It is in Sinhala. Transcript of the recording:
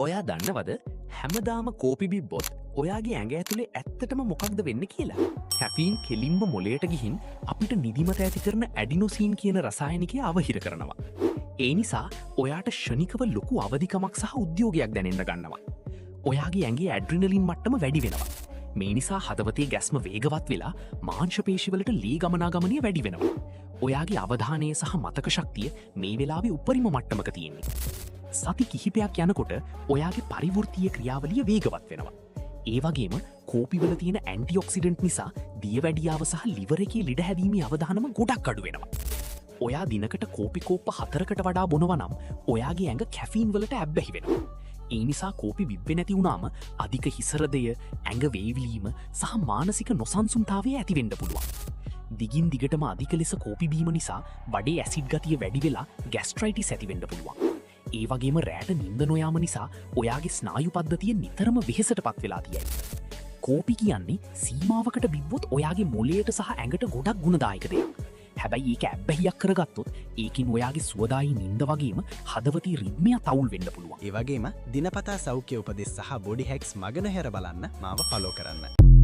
ඔයා දන්නවද හැමදාම කෝපි බිබ්බොත් ඔයාගේ ඇඟ ඇතුලේ ඇත්තටම මොකක්ද වෙන්න කියලා. කැෆීන් කෙලින්ම මොලයට ගිහින් අපිට නිදිමත ඇති කරන ඇඩිනොසීන් කියන රසායනිකය අවහිර කරනවා. ඒ නිසා ඔයාට ෂණිකව ලොකු අවධිකමක් සහ උද්‍යෝගයක් දැනෙන්න ගන්නවා. ඔයාගේ ඇඟේ ඇඩ්‍රිනලින් මට්ටම වැඩි වෙනවා. මේ නිසා හදවතේ ගැස්ම වේගවත් වෙලා මාංශපේශිවලට ලී ගමනාගමනය වැඩි වෙනවා. ඔයාගේ අවධානය සහ මතක ශක්තිය මේ වෙලාවේ උපරිම මට්ටමක තියෙන්නේ. සති කිහිපයක් යනකොට ඔයාගේ පරිවෘත්තීය ක්‍රියාවලිය වේගවත් වෙනවා. ඒ වගේම කෝපිවල තියෙන ඇන්ටිඔක්සිඩන්ට් නිසා දියවැඩියාව සහ ලිවර් එකේ ලෙඩ හැදීමේ අවදානම ගොඩක් අඩු වෙනවා. ඔයා දිනකට කෝපි කෝප්ප 4කට වඩා බොනවා නම් ඔයාගේ ඇඟ කැෆීන් වලට ඇබ්බැහි වෙනවා. ඒ නිසා කෝපි බිබ්බේ නැති වුණාම අධික හිසරදය, ඇඟ වේවිලීම සහ මානසික නොසන්සුන්තාවය ඇති වෙන්න පුළුවන්. දිගින් දිගටම අධික ලෙස කෝපි බීම නිසා බඩේ ඇසිඩ් ගතිය වැඩි වෙලා ગેස්ට්‍රයිටිස් ඇති වෙන්න පුළුවන්. ඒ වගේම රැට නිින්ද නොයාම නිසා ඔයාගේ ස්නායු පද්ධතිය නිතරම වෙහෙසටපත් වෙලා තියෙයි. කෝපි කියන්නේ සීමාවකට බිබ්බොත් ඔයාගේ මොළයට සහ ඇඟට ගොඩක් ගුණදායක දෙයක්. හැබැයි ඒක ඇබ්බැහියක් කරගත්තොත් ඒකින් ඔයාගේ සුවදායි නිින්ද වගේම හදවතේ රිද්මය තවුල් වෙන්න පුළුවන්. ඒ වගේම දිනපතා සෞඛ්‍ය උපදෙස් සහ බොඩි හැක්ස් මග නොහැර බලන්න මාව ෆලෝ කරන්න.